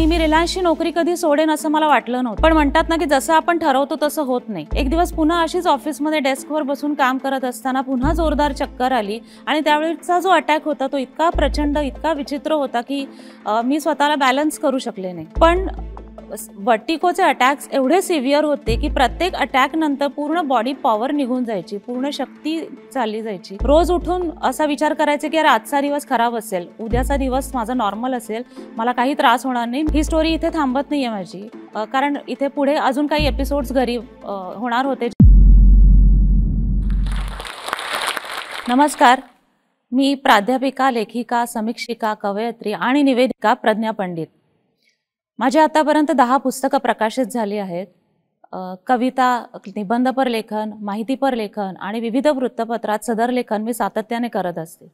मी रिलायन्सची नोकरी कधी सोडेन असं मला वाटलं नव्हतं. पण म्हणतात ना की जसं आपण ठरवतो तसं होत नाही. एक दिवस पुन्हा अशीच ऑफिसमध्ये डेस्कवर बसून काम करत असताना पुन्हा जोरदार चक्कर आली आणि त्यावेळेचा जो अटॅक होता तो इतका प्रचंड, इतका विचित्र होता की मी स्वतःला बॅलन्स करू शकले नाही. पण वर्टिकोचे अटॅक्स एवढे सिव्हिअर होते की प्रत्येक अटॅक नंतर पूर्ण बॉडी पॉवर निघून जायची, पूर्ण शक्ती चालली जायची. रोज उठून असा विचार करायचे की यार आजचा दिवस खराब असेल, उद्याचा दिवस माझा नॉर्मल असेल, मला काही त्रास होणार नाही. ही स्टोरी इथे थांबत नाहीये माझी, कारण इथे पुढे अजून काही एपिसोड्स घरी होणार होते. नमस्कार, मी प्राध्यापिका, लेखिका, समीक्षिका, कवयित्री आणि निवेदिका प्रज्ञा पंडित. माझे आतापर्यंत 10 पुस्तकं प्रकाशित झाली आहेत. कविता, निबंधपर लेखन, माहितीपर लेखन आणि विविध वृत्तपत्रात सदर लेखन मी सातत्याने करत असते.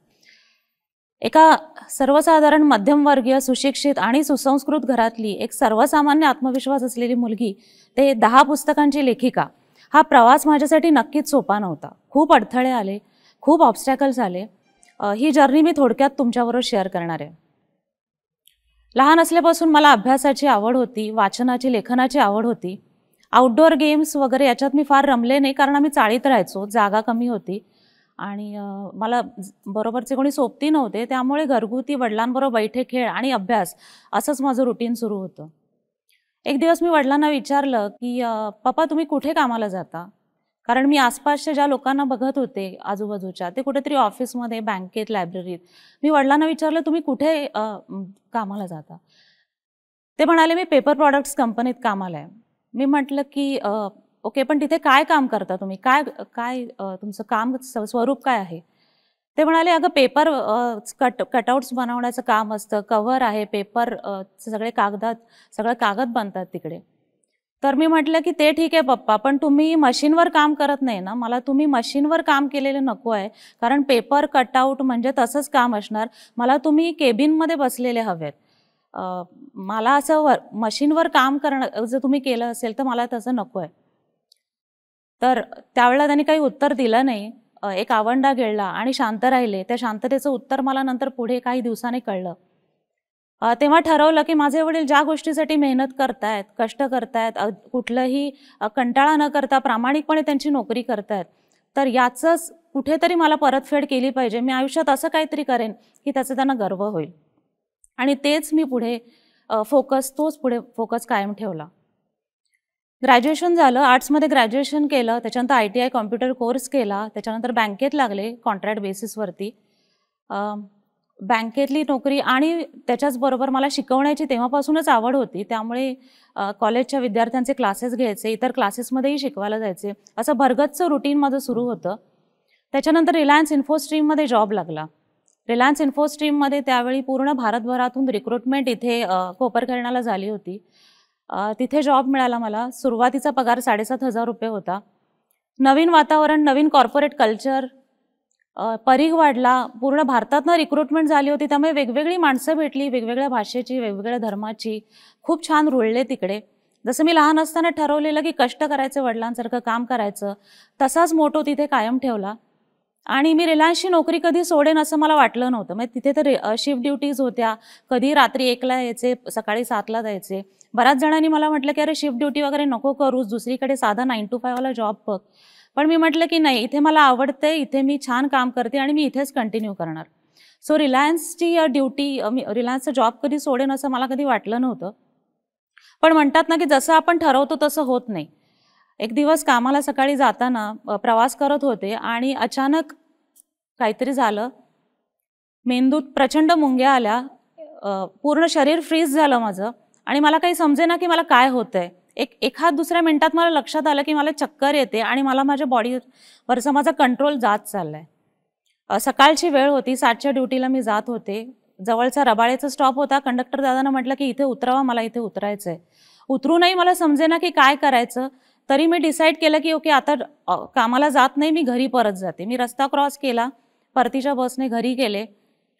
एका सर्वसाधारण मध्यमवर्गीय, सुशिक्षित आणि सुसंस्कृत घरातली एक सर्वसामान्य आत्मविश्वास असलेली मुलगी ते 10 पुस्तकांची लेखिका, हा प्रवास माझ्यासाठी नक्कीच सोपा नव्हता. खूप अडथळे आले, खूप ऑब्स्टॅकल्स आले. ही जर्नी मी थोडक्यात तुमच्याबरोबर शेअर करणार आहे. लहान असल्यापासून मला अभ्यासाची आवड होती, वाचनाची, लेखनाची आवड होती. आउटडोअर गेम्स वगैरे याच्यात मी फार रमले नाही, कारण आम्ही चाळीत राहायचो, जागा कमी होती आणि मला बरोबरचे कोणी सोबती नव्हते. त्यामुळे घरगुती वडिलांबरोबर बैठे खेळ आणि अभ्यास असंच माझं रुटीन सुरू होतं. एक दिवस मी वडिलांना विचारलं की पप्पा तुम्ही कुठे कामाला जाता? कारण मी आसपासच्या ज्या लोकांना बघत होते आजूबाजूच्या, ते कुठेतरी ऑफिसमध्ये, बँकेत, लायब्ररीत. मी वडिलांना विचारलं तुम्ही कुठे कामाला जाता? ते म्हणाले मी पेपर प्रॉडक्ट्स कंपनीत कामाला आहे. मी म्हटलं की ओके, पण तिथे काय काम करता तुम्ही? काय काय तुमचं काम स्वरूप काय आहे? ते म्हणाले अगं पेपर कटआउट्स बनवण्याचं काम असतं, कव्हर आहे, पेपर सगळे सगळं कागद बनतात तिकडे. तर मी म्हटलं की ते ठीक आहे पप्पा, पण तुम्ही मशीनवर काम करत नाही ना, मला तुम्ही मशीनवर काम केलेलं नको आहे, कारण पेपर कटआउट म्हणजे तसंच काम असणार. मला तुम्ही केबिनमध्ये बसलेले हवेत. मला असं मशीनवर काम करणं जर तुम्ही केलं असेल तर मला तसं नको आहे. तर त्यावेळेला त्यांनी काही उत्तर दिलं नाही. एक आवंडा गिळला आणि शांत राहिले. त्या शांततेचं उत्तर मला नंतर पुढे काही दिवसांनी कळलं. तेव्हा ठरवलं की माझे वडील ज्या गोष्टीसाठी मेहनत करतायत, कष्ट करतायत, कुठलंही कंटाळा न करता प्रामाणिकपणे त्यांची नोकरी करतायत, तर याचंच कुठेतरी मला परतफेड केली पाहिजे. मी आयुष्यात असं काहीतरी करेन की त्याचा त्यांना गर्व होईल. आणि तेच मी पुढे तोच पुढे फोकस कायम ठेवला. ग्रॅज्युएशन झालं, आर्ट्समध्ये ग्रॅज्युएशन केलं, त्याच्यानंतर ITI कॉम्प्युटर कोर्स केला, त्याच्यानंतर बँकेत लागले कॉन्ट्रॅक्ट बेसिसवरती. बँकेतली नोकरी आणि त्याच्याचबरोबर मला शिकवण्याची तेव्हापासूनच आवड होती, त्यामुळे कॉलेजच्या विद्यार्थ्यांचे क्लासेस घ्यायचे, इतर क्लासेसमध्येही शिकवायला जायचे. असं भरगतचं रुटीन माझं सुरू होतं. त्याच्यानंतर रिलायन्स इन्फोस्ट्रीममध्ये जॉब लागला. रिलायन्स इन्फोस्ट्रीममध्ये त्यावेळी पूर्ण भारतभरातून रिक्रुटमेंट इथे कोपरखैरणाला झाली होती. तिथे जॉब मिळाला मला. सुरुवातीचा पगार 7,500 रुपये होता. नवीन वातावरण, नवीन कॉर्पोरेट कल्चर, परीघ वाढला. पूर्ण भारतातनं रिक्रुटमेंट झाली होती, त्यामुळे वेगवेगळी माणसं भेटली, वेगवेगळ्या भाषेची, वेगवेगळ्या धर्माची. खूप छान रुळले तिकडे. जसं मी लहान असताना ठरवलेलं की कष्ट करायचं, वडिलांसारखं काम करायचं, तसाच मोटो तिथे कायम ठेवला. आणि मी रिलायन्सची नोकरी कधी सोडेन असं मला वाटलं नव्हतं. म्हणजे तिथे तर शिफ्ट ड्युटीज होत्या. कधी रात्री 1ला यायचे, सकाळी 7ला जायचे. बऱ्याच जणांनी मला म्हटलं की अरे शिफ्ट ड्युटी वगैरे नको करूस, दुसरीकडे साधा 9 to 5 वाला जॉब बघ. पण मी म्हटलं की नाही, इथे मला आवडते, इथे मी छान काम करते आणि मी इथेच कंटिन्यू करणार. सो रिलायन्सची रिलायन्सचा जॉब कधी सोडेन असं मला कधी वाटलं नव्हतं. पण म्हणतात ना की जसं आपण ठरवतो तसं होत नाही. एक दिवस कामाला सकाळी जाताना प्रवास करत होते आणि अचानक काहीतरी झालं. मेंदूत प्रचंड मुंग्या आल्या, पूर्ण शरीर फ्रीज झालं माझं आणि मला काही समजेना की मला काय होतंय. एखाद दुसऱ्या मिनिटात मला लक्षात आलं की मला चक्कर येते आणि मला माझ्या बॉडीवरचा माझा कंट्रोल जात चाललाय. सकाळची वेळ होती, 7च्या ड्युटीला मी जात होते. जवळचा रबाळेचा स्टॉप होता. कंडक्टर दादांना म्हटलं की इथे उतरवा, मला इथे उतरायचंय. उतरूनही मला समजेना की काय करायचं. तरी मी डिसाईड केलं की ओके, आता कामाला जात नाही, मी घरी परत जाते. मी रस्ता क्रॉस केला, परतीच्या बसने घरी गेले.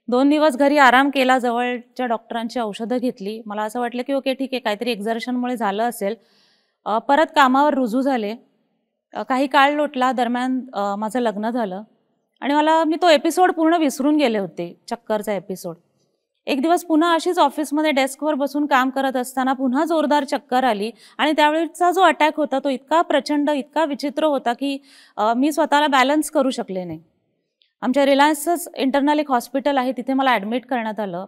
2 दिवस घरी आराम केला, जवळच्या डॉक्टरांची औषधं घेतली. मला असं वाटलं की ओके ठीक आहे, काहीतरी एक्झर्शनमुळे झालं असेल. परत कामावर रुजू झाले. काही काळ लोटला. दरम्यान माझं लग्न झालं आणि मी तो एपिसोड पूर्ण विसरून गेले होते, चक्करचा एपिसोड. एक दिवस पुन्हा अशीच ऑफिसमध्ये डेस्कवर बसून काम करत असताना पुन्हा जोरदार चक्कर आली आणि त्यावेळेचा जो अटॅक होता तो इतका प्रचंड, इतका विचित्र होता की मी स्वतःला बॅलन्स करू शकले नाही. आमच्या रिलायन्सच इंटरनल एक हॉस्पिटल आहे, तिथे मला ॲडमिट करण्यात आलं.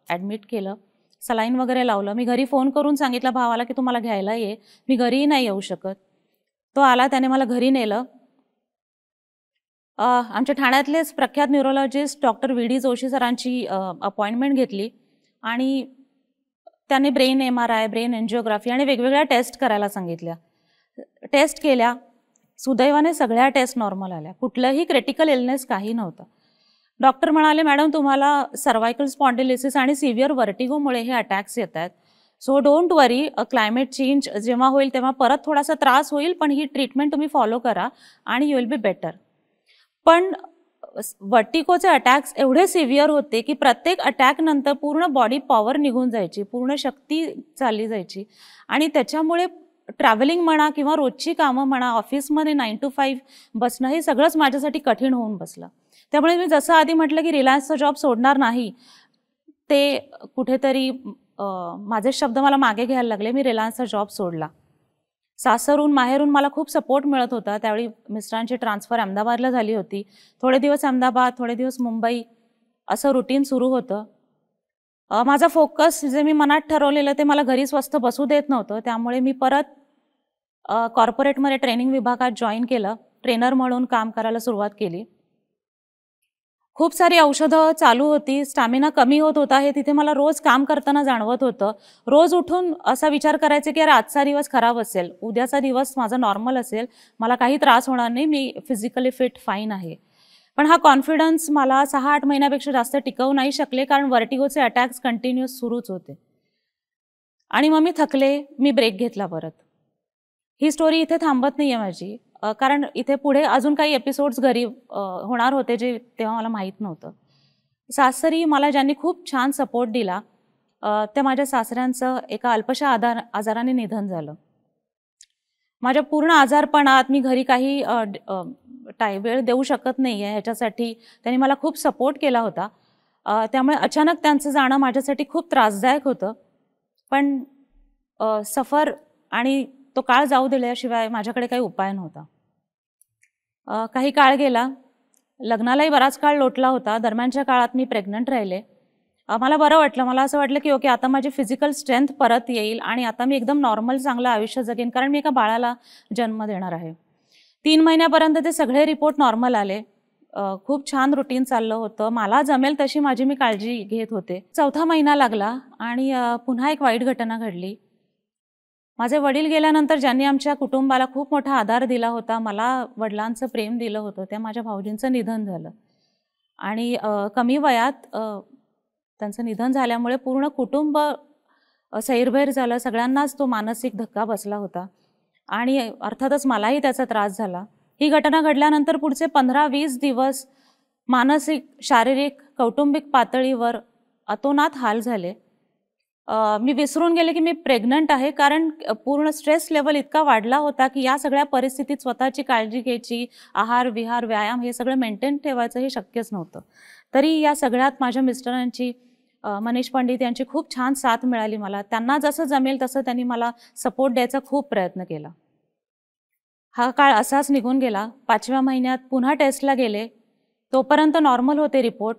ॲडमिट केलं, सलाईन वगैरे लावलं. मी घरी फोन करून सांगितलं भावाला की तू मला घ्यायला ये, मी घरीही नाही येऊ शकत. तो आला, त्याने मला घरी नेलं. आमच्या ठाण्यातलेच प्रख्यात न्यूरोलॉजिस्ट डॉक्टर व्ही.डी. जोशी सरांची अपॉइंटमेंट घेतली आणि त्यांनी ब्रेन MRI, ब्रेन एन्जिओग्राफी आणि वेगवेगळ्या टेस्ट करायला सांगितल्या. टेस्ट केल्या, सुदैवाने सगळ्या टेस्ट नॉर्मल आल्या. कुठलंही क्रिटिकल इलनेस काही नव्हतं. डॉक्टर म्हणाले, मॅडम तुम्हाला सर्वायकल स्पॉन्डिलिसिस आणि सिव्हिअर व्हर्टिगोमुळे हे अटॅक्स येत आहेत. So don't worry, climate change जेव्हा होईल तेव्हा परत थोडासा त्रास होईल, पण ही ट्रीटमेंट तुम्ही फॉलो करा आणि यू विल बी बेटर. पण व्हर्टिगोचे अटॅक्स एवढे सिव्हिअर होते की प्रत्येक अटॅकनंतर पूर्ण बॉडी पॉवर निघून जायची, पूर्ण शक्ती चालली जायची आणि त्याच्यामुळे ट्रॅव्हलिंग म्हणा किंवा रोजची कामं म्हणा, ऑफिसमध्ये 9 to 5 बसणं हे सगळंच माझ्यासाठी कठीण होऊन बसलं. त्यामुळे मी जसं आधी म्हटलं की रिलायन्सचा जॉब सोडणार नाही, ते कुठेतरी माझे शब्द मला मागे घ्यायला लागले. मी रिलायन्सचा जॉब सोडला. सासरून माहेरून मला खूप सपोर्ट मिळत होता. त्यावेळी मिस्टरांची ट्रान्सफर अहमदाबादला झाली होती. थोडे दिवस अहमदाबाद, थोडे दिवस मुंबई, असं रुटीन सुरू होतं. माझा फोकस जे मी मनात ठरवलेलं ते मला घरी स्वस्थ बसू देत नव्हतं. त्यामुळे मी परत कॉर्पोरेटमध्ये ट्रेनिंग विभागात जॉईन केलं. ट्रेनर म्हणून काम करायला सुरुवात केली. खूप सारी औषधं चालू होती. स्टॅमिना कमी होत होता हे तिथे मला रोज काम करताना जाणवत होतं. रोज उठून असा विचार करायचे की यार आजचा दिवस खराब असेल, उद्याचा दिवस माझा नॉर्मल असेल, मला काही त्रास होणार नाही, मी फिजिकली फिट फाईन आहे. पण हा कॉन्फिडन्स मला 6-8 महिन्यापेक्षा जास्त टिकवू नाही शकले, कारण व्हर्टिगोचे अटॅक्स कंटिन्युअस सुरूच होते. आणि मग मी थकले, मी ब्रेक घेतला परत. ही स्टोरी इथे थांबत नाही आहे माझी, कारण इथे पुढे अजून काही एपिसोड्स घरी होणार होते जे तेव्हा मला माहीत नव्हतं. सासरी मला ज्यांनी खूप छान सपोर्ट दिला, त्या माझ्या सासऱ्यांचं एका अल्पशा आजाराने निधन झालं. माझ्या पूर्ण आजारपणात मी घरी काही वेळ देऊ शकत नाही आहे ह्याच्यासाठी त्यांनी मला खूप सपोर्ट केला होता. त्यामुळे अचानक त्यांचं जाणं माझ्यासाठी खूप त्रासदायक होतं. पण सफर आणि तो काळ जाऊ दिल्याशिवाय माझ्याकडे काही उपाय नव्हता. काही काळ गेला, लग्नालाही बराच काळ लोटला होता. दरम्यानच्या काळात मी प्रेग्नंट राहिले. मला बरं वाटलं. मला असं वाटलं की ओके, आता माझी फिजिकल स्ट्रेंथ परत येईल आणि आता मी एकदम नॉर्मल चांगलं आयुष्य जगेन, कारण मी एका बाळाला जन्म देणार आहे. 3 महिन्यापर्यंत ते सगळे रिपोर्ट नॉर्मल आले. खूप छान रुटीन चाललं होतं. मला जमेल तशी माझी मी काळजी घेत होते. 4था महिना लागला आणि पुन्हा एक वाईट घटना घडली. माझे वडील गेल्यानंतर ज्यांनी आमच्या कुटुंबाला खूप मोठा आधार दिला होता, मला वडिलांचं प्रेम दिलं होतं, त्या माझ्या भाऊजींचं निधन झालं. आणि कमी वयात त्यांचं निधन झाल्यामुळे पूर्ण कुटुंब सैरभैर झालं. सगळ्यांनाच तो मानसिक धक्का बसला होता आणि अर्थातच मलाही त्याचा त्रास झाला. ही घटना घडल्यानंतर पुढचे 15-20 दिवस मानसिक, शारीरिक, कौटुंबिक पातळीवर अतोनात हाल झाले. मी विसरून गेले की मी प्रेग्नंट आहे, कारण पूर्ण स्ट्रेस लेवल इतका वाढला होता की या सगळ्या परिस्थितीत स्वतःची काळजी घ्यायची, आहार, विहार, व्यायाम हे सगळं मेंटेन ठेवायचं हे शक्यच नव्हतं. तरी या सगळ्यात माझ्या मिस्टरांची, मनीष पंडित यांची खूप छान साथ मिळाली मला. त्यांना जसं जमेल तसं त्यांनी मला सपोर्ट द्यायचा खूप प्रयत्न केला. हा काळ असाच निघून गेला. 5व्या महिन्यात पुन्हा टेस्टला गेले. तोपर्यंत नॉर्मल होते रिपोर्ट.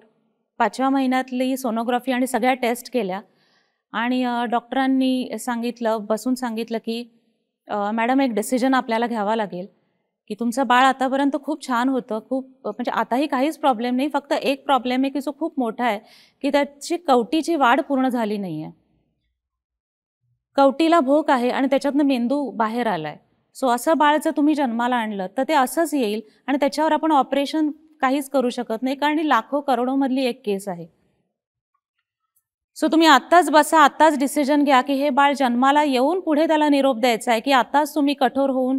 5व्या महिन्यातली सोनोग्राफी आणि सगळ्या टेस्ट केल्या आणि डॉक्टरांनी बसून सांगितलं की मॅडम, एक डिसिजन आपल्याला घ्यावा लागेल की तुमचं बाळ आतापर्यंत खूप छान होतं, खूप म्हणजे आताही काहीच प्रॉब्लेम नाही, फक्त एक प्रॉब्लेम आहे की जो खूप मोठा आहे की त्याची कवटीची वाढ पूर्ण झाली नाही आहे. कवटीला भोक आहे आणि त्याच्यातनं मेंदू बाहेर आला आहे. सो असं बाळ जर तुम्ही जन्माला आणलं तर ते असंच येईल आणि त्याच्यावर आपण ऑपरेशन काहीच करू शकत नाही, कारण ही लाखो करोडोमधली एक केस आहे. सो तुम्ही आत्ताच बसा, आत्ताच डिसिजन घ्या की हे बाळ जन्माला येऊन पुढे त्याला निरोप द्यायचा आहे की आत्ताच तुम्ही कठोर होऊन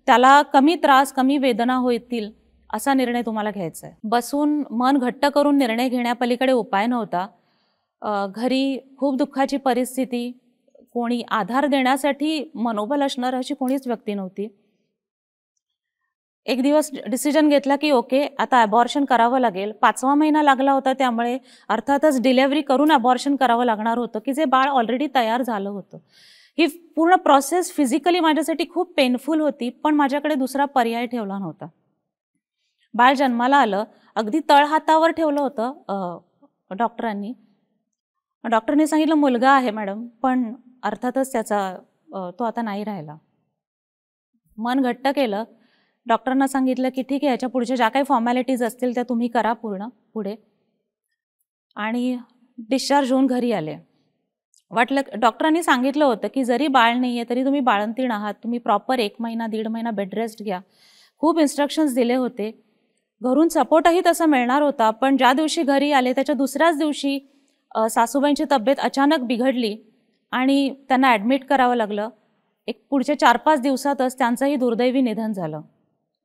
त्याला कमी त्रास, कमी वेदना होतील असा निर्णय तुम्हाला घ्यायचा आहे. बसून मन घट्ट करून निर्णय घेण्यापलीकडे उपाय नव्हता. घरी खूप दुःखाची परिस्थिती, कोणी आधार देण्यासाठी मनोबल असणार अशी कोणीच व्यक्ती नव्हती. एक दिवस डिसिजन घेतला की ओके आता अबॉर्शन करावं लागेल. 5वा महिना लागला होता, त्यामुळे अर्थातच डिलिव्हरी करून अबॉर्शन करावं लागणार होतं की जे बाळ ऑलरेडी तयार झालं होतं. ही पूर्ण प्रोसेस फिजिकली माझ्यासाठी खूप पेनफुल होती, पण माझ्याकडे दुसरा पर्याय ठेवला नव्हता. बाळ जन्माला आलं, अगदी तळहातावर ठेवलं होतं डॉक्टरांनी. डॉक्टरने सांगितलं मुलगा आहे मॅडम, पण अर्थातच तो आता नाही राहिला. मन घट्ट केलं. डॉक्टरांना सांगितलं की ठीक आहे, याच्या पुढच्या ज्या काही फॉर्मॅलिटीज असतील त्या तुम्ही करा पुढे. आणि डिस्चार्ज होऊन घरी आले. वाटलं डॉक्टरांनी सांगितलं होतं की जरी बाळ नाही आहे तरी तुम्ही बाळंतीण आहात, तुम्ही प्रॉपर 1 महिना 1.5 महिना बेड रेस्ट घ्या. खूप इन्स्ट्रक्शन्स दिले होते. घरून सपोर्टही तसा मिळणार होता. पण ज्या दिवशी घरी आले त्याच्या दुसऱ्याच दिवशी सासूबाईंची तब्येत अचानक बिघडली आणि त्यांना ॲडमिट करावं लागलं. एक पुढच्या 4-5 दिवसातच त्यांचंही दुर्दैवी निधन झालं.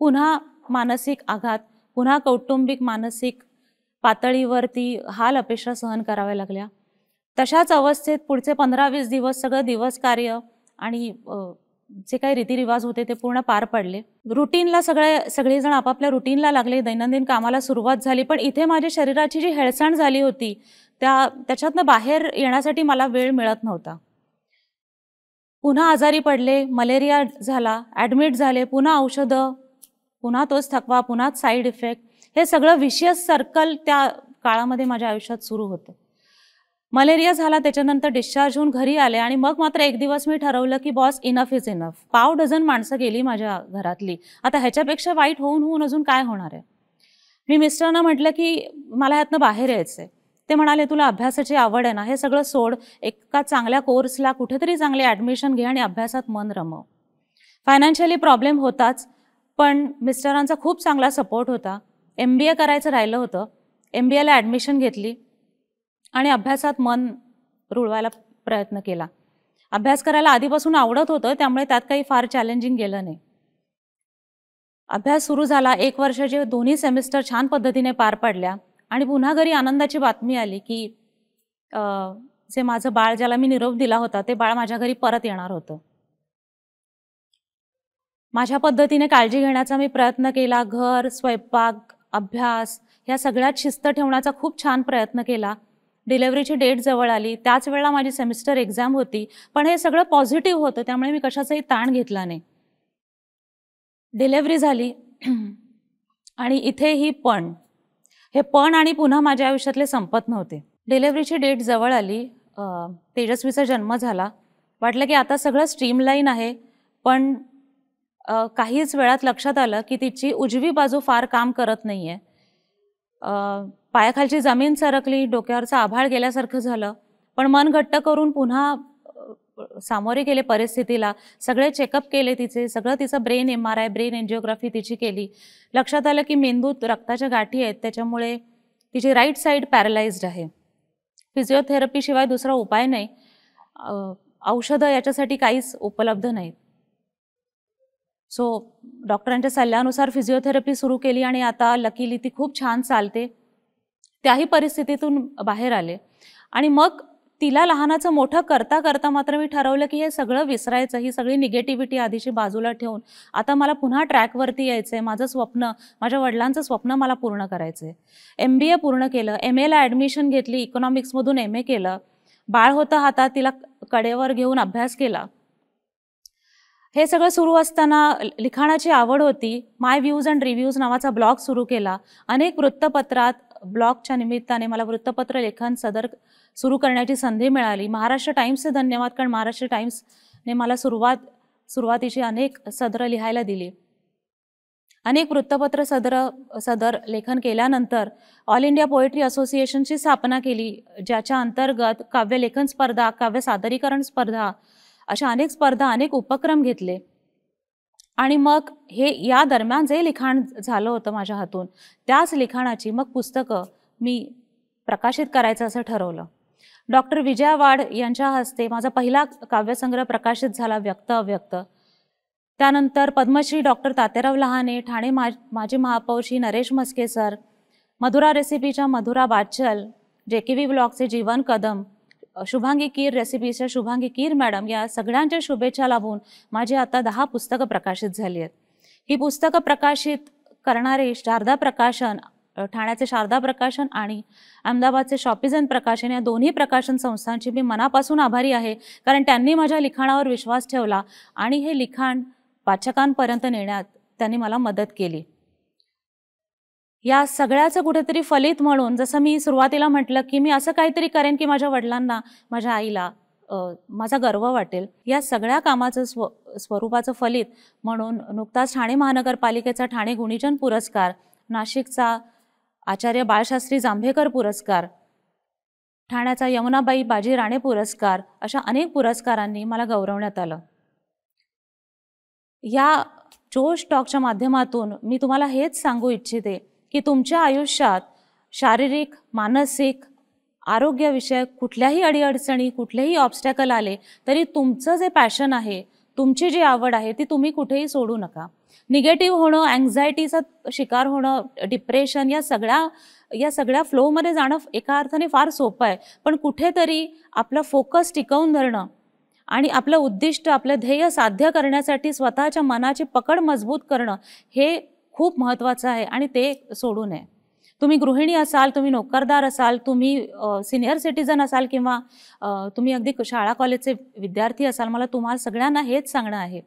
पुन्हा मानसिक आघात, पुन्हा कौटुंबिक मानसिक पातळीवरती हाल अपेक्षा सहन कराव्या लागल्या. तशाच अवस्थेत पुढचे 15-20 दिवस सगळं दिवसकार्य आणि जे काही रीतिरिवाज होते ते पूर्ण पार पडले. रुटीनला सगळेजण आपापल्या रुटीनला लागले, दैनंदिन कामाला सुरुवात झाली. पण इथे माझ्या शरीराची जी हेळसांड झाली होती त्याच्यातनं बाहेर येण्यासाठी मला वेळ मिळत नव्हता. पुन्हा आजारी पडले, मलेरिया झाला, ॲडमिट झाले, पुन्हा औषधं, पुन्हा तोच थकवा, पुन्हा साईड इफेक्ट. हे सगळं विशियस सर्कल त्या काळामध्ये माझ्या आयुष्यात सुरू होतं. मलेरिया झाला, त्याच्यानंतर डिस्चार्ज होऊन घरी आले आणि मग मात्र एक दिवस मी ठरवलं की boss enough is enough. 5 dozen माणसं गेली माझ्या घरातली, आता ह्याच्यापेक्षा वाईट होऊन अजून काय होणार आहे. मी मिस्टरांना म्हटलं की मला ह्यातनं बाहेर यायचं आहे. ते म्हणाले तुला अभ्यासाची आवड आहे ना, हे सगळं सोड, एका चांगल्या कोर्सला कुठेतरी चांगले ॲडमिशन घे आणि अभ्यासात मन रमव. फायनान्शियली प्रॉब्लेम होताच, पण मिस्टरांचा खूप चांगला सपोर्ट होता. MBA करायचं राहिलं होतं, MBAला ॲडमिशन घेतली आणि अभ्यासात मन रुळवायला प्रयत्न केला. अभ्यास करायला आधीपासून आवडत होतं, त्यामुळे त्यात काही फार चॅलेंजिंग गेलं नाही. अभ्यास सुरू झाला. 1 वर्षाचे दोन्ही सेमिस्टर छान पद्धतीने पार पडल्या आणि पुन्हा घरी आनंदाची बातमी आली की जे माझं बाळ, ज्याला मी निरोप दिला होता, ते बाळ माझ्या घरी परत येणार होतं. माझ्या पद्धतीने काळजी घेण्याचा मी प्रयत्न केला. घर, स्वयंपाक, अभ्यास ह्या सगळ्यात शिस्त ठेवण्याचा खूप छान प्रयत्न केला. डिलेव्हरीची डेट जवळ आली, त्याच वेळेला माझी सेमिस्टर एक्झाम होती. पण हे सगळं पॉझिटिव्ह होतं, त्यामुळे मी कशाचाही ताण घेतला नाही. डिलेव्हरी झाली आणि इथेही हे पण आणि पुन्हा माझ्या आयुष्यातले संपत नव्हते. डिलेव्हरीची डेट जवळ आली, तेजस्वीचा जन्म झाला. वाटलं की आता सगळं स्ट्रीमलाईन आहे, पण काहीच वेळात लक्षात आलं की तिची उजवी बाजू फार काम करत नाही आहे. पायाखालची जमीन सरकली, डोक्यावरचा आभाळ गेल्यासारखं झालं. पण मन घट्ट करून पुन्हा सामोरे गेले परिस्थितीला. सगळे चेकअप केले तिचे, सगळं तिचं ब्रेन MRI, ब्रेन एन्जिओग्राफी तिची केली. लक्षात आलं की मेंदूत रक्ताच्या गाठी आहेत, त्याच्यामुळे तिची राईट साईड पॅरालाइज्ड आहे. फिजिओथेरपीशिवाय दुसरा उपाय नाही, औषधं याच्यासाठी काहीच उपलब्ध नाहीत. सो डॉक्टरांच्या सल्ल्यानुसार फिजिओथेरपी सुरू केली आणि आता लकीली ती खूप छान चालते. त्याही परिस्थितीतून बाहेर आले आणि मग तिला लहानाचं मोठं करता करता मात्र मी ठरवलं की हे सगळं विसरायचं, ही सगळी निगेटिव्हिटी आधीची बाजूला ठेवून आता मला पुन्हा ट्रॅकवरती यायचं आहे. माझं स्वप्न, माझ्या वडिलांचं स्वप्न मला पूर्ण करायचं आहे. MBA पूर्ण केलं, MAला ॲडमिशन घेतली, इकॉनॉमिक्समधून MA केलं. बाळ होतं हातात, तिला कडेवर घेऊन अभ्यास केला. हे सगळं सुरू असताना लिखाणाची आवड होती. माय व्ह्यूज अँड रिव्ह्यूज नावाचा ब्लॉग सुरू केला. अनेक वृत्तपत्रात ब्लॉगच्या निमित्ताने मला वृत्तपत्र लेखन सदर सुरू करण्याची संधी मिळाली. महाराष्ट्र टाइम्सचे धन्यवाद, कारण महाराष्ट्र टाइम्सने मला सुरुवातीची अनेक सदरं लिहायला दिली. अनेक वृत्तपत्र सदर लेखन केल्यानंतर ऑल इंडिया पोएट्री असोसिएशनची स्थापना केली, ज्याच्या अंतर्गत काव्यलेखन स्पर्धा, काव्य सादरीकरण स्पर्धा अशा अनेक स्पर्धा, अनेक उपक्रम घेतले. आणि मग या दरम्यान जे लिखाण झालं होतं माझ्या हातून, त्याच लिखाणाची मग पुस्तकं मी प्रकाशित करायचं असं ठरवलं. डॉक्टर विजया वाड यांच्या हस्ते माझा पहिला काव्यसंग्रह प्रकाशित झाला, व्यक्त अव्यक्त. त्यानंतर पद्मश्री डॉक्टर तात्याराव लहाने, ठाणे माजी महापौर श्री नरेश म्हस्के सर, मधुरा रेसिपीच्या मधुरा बाचल, JKV ब्लॉगचे जीवन कदम, शुभांगी कीर रेसिपीच्या शुभांगी कीर मॅडम, या सगळ्यांच्या शुभेच्छा लाभून माझी आता 10 पुस्तकं प्रकाशित झाली आहेत. ही पुस्तकं प्रकाशित करणारे शारदा प्रकाशन, ठाण्याचे शारदा प्रकाशन आणि अहमदाबादचे शॉपिजन प्रकाशन या दोन्ही प्रकाशन संस्थांची मी मनापासून आभारी आहे, कारण त्यांनी माझ्या लिखाणावर विश्वास ठेवला आणि हे लिखाण वाचकांपर्यंत नेण्यात त्यांनी मला मदत केली. या सगळ्याचं कुठेतरी फलित म्हणून, जसं मी सुरुवातीला म्हटलं की मी असं काहीतरी करेन की माझ्या वडिलांना, माझ्या आईला माझा गर्व वाटेल, या सगळ्या कामाचं स्वरूपाचं फलित म्हणून नुकताच ठाणे महानगरपालिकेचा ठाणे गुणीजन पुरस्कार, नाशिकचा आचार्य बाळशास्त्री जांभेकर पुरस्कार, ठाण्याचा यमुनाबाई बाजी राणे पुरस्कार, अशा अनेक पुरस्कारांनी मला गौरवण्यात आलं. या जोश टॉकच्या माध्यमातून मी तुम्हाला हेच सांगू इच्छिते की तुमच्या आयुष्यात शारीरिक, मानसिक, आरोग्यविषयक कुठल्याही अडीअडचणी, कुठलेही ऑब्स्टॅकल आले तरी तुमचं जे पॅशन आहे, तुमची जी आवड आहे ती तुम्ही कुठेही सोडू नका. निगेटिव्ह होणं, अँझायटीचा शिकार होणं, डिप्रेशन, या सगळ्या फ्लोमध्ये जाणं एका अर्थाने फार सोपं आहे, पण कुठेतरी आपलं फोकस टिकवून धरणं आणि आपलं उद्दिष्ट, आपलं ध्येय साध्य करण्यासाठी स्वतःच्या मनाची पकड मजबूत करणं हे खूप महत्त्वाचं आहे आणि ते सोडू नये. तुम्ही गृहिणी असाल, तुम्ही नोकरदार असाल, तुम्ही सिनियर सिटीजन असाल किंवा तुम्ही अगदी शाळा कॉलेजचे विद्यार्थी असाल, मला तुम्हाला सगळ्यांना हेच सांगणं आहे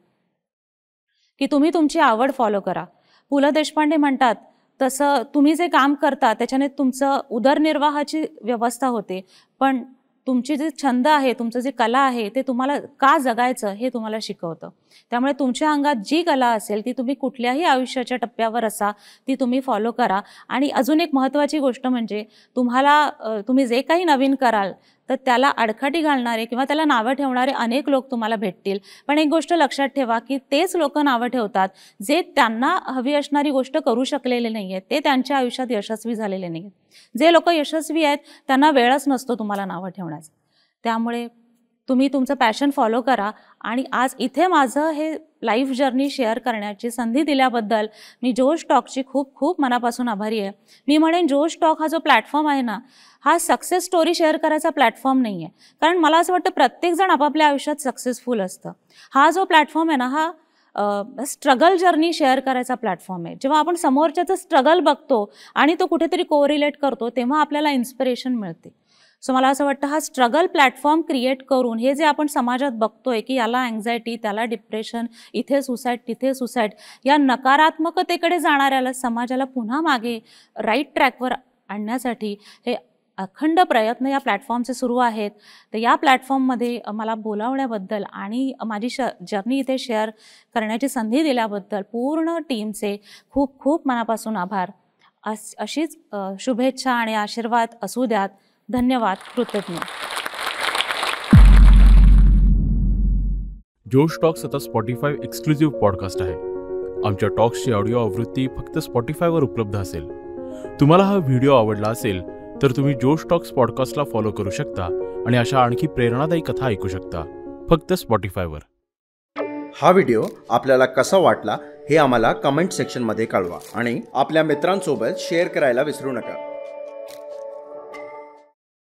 की तुम्ही तुमची आवड फॉलो करा. पु ल देशपांडे म्हणतात तसं तुम्ही जे काम करता त्याच्याने तुमचं उदरनिर्वाहाची व्यवस्था होते, पण तुमची जे छंद आहे, तुमचं जे कला आहे ते तुम्हाला का जगायचं हे तुम्हाला शिकवतं. त्यामुळे तुमच्या अंगात जी कला असेल ती तुम्ही कुठल्याही आयुष्याच्या टप्प्यावर असा ती तुम्ही फॉलो करा. आणि अजून एक महत्त्वाची गोष्ट म्हणजे तुम्ही जे काही नवीन कराल तर त्याला अडखटी घालणारे किंवा त्याला नावं ठेवणारे अनेक लोक तुम्हाला भेटतील, पण एक गोष्ट लक्षात ठेवा की तेच लोक नावं ठेवतात जे त्यांना हवी असणारी गोष्ट करू शकलेले नाही आहेत, ते त्यांच्या आयुष्यात यशस्वी झालेले नाही आहेत. जे लोक यशस्वी आहेत त्यांना वेळच नसतो तुम्हाला नावं ठेवण्याचा. त्यामुळे तुम्ही तुमचं पॅशन फॉलो करा. आणि आज इथे माझं हे लाईफ जर्नी शेअर करण्याची संधी दिल्याबद्दल मी जोश टॉकची खूप खूप मनापासून आभारी आहे. मी म्हणेन जोश टॉक हा जो प्लॅटफॉर्म आहे ना, हा सक्सेस स्टोरी शेअर करायचा प्लॅटफॉर्म नाही आहे, कारण मला असं वाटतं प्रत्येकजण आपापल्या आयुष्यात सक्सेसफुल असतं. हा जो प्लॅटफॉर्म आहे ना, हा स्ट्रगल जर्नी शेअर करायचा प्लॅटफॉर्म आहे. जेव्हा आपण समोरच्याचं स्ट्रगल बघतो आणि तो कुठेतरी कोरिलेट करतो तेव्हा आपल्याला इन्स्पिरेशन मिळते. सो मला असं वाटतं हा स्ट्रगल प्लॅटफॉर्म क्रिएट करून हे जे आपण समाजात बघतोय की याला अँझायटी, त्याला डिप्रेशन, इथे सुसाईड, तिथे सुसाईड, या नकारात्मकतेकडे जाणाऱ्याला समाजाला पुन्हा मागे राईट ट्रॅकवर आणण्यासाठी हे अखंड प्रयत्न या प्लॅटफॉर्मचे सुरू आहेत. तर या प्लॅटफॉर्ममध्ये मला बोलावण्याबद्दल आणि माझी जर्नी इथे शेअर करण्याची संधी दिल्याबद्दल पूर्ण टीमचे खूप खूप मनापासून आभार. अशीच शुभेच्छा आणि आशीर्वाद असू द्यात. धन्यवाद. कृतज्ञ. जोश टॉक्स आता स्पॉटिफाय एक्सक्लुझिव्ह पॉडकास्ट आहे. आमच्या टॉक्सची ऑडिओ आवृत्ती फक्त स्पॉटिफायवर उपलब्ध असेल. तुम्हाला हा व्हिडिओ आवडला असेल तर तुम्ही जोश टॉक्स पॉडकास्टला फॉलो करू शकता आणि अशा आणखी प्रेरणादायी कथा ऐकू शकता फक्त स्पॉटिफायवर. हा व्हिडिओ आपल्याला कसा वाटला हे आम्हाला कमेंट सेक्शनमध्ये कळवा आणि आपल्या मित्रांसोबत शेअर करायला विसरू नका.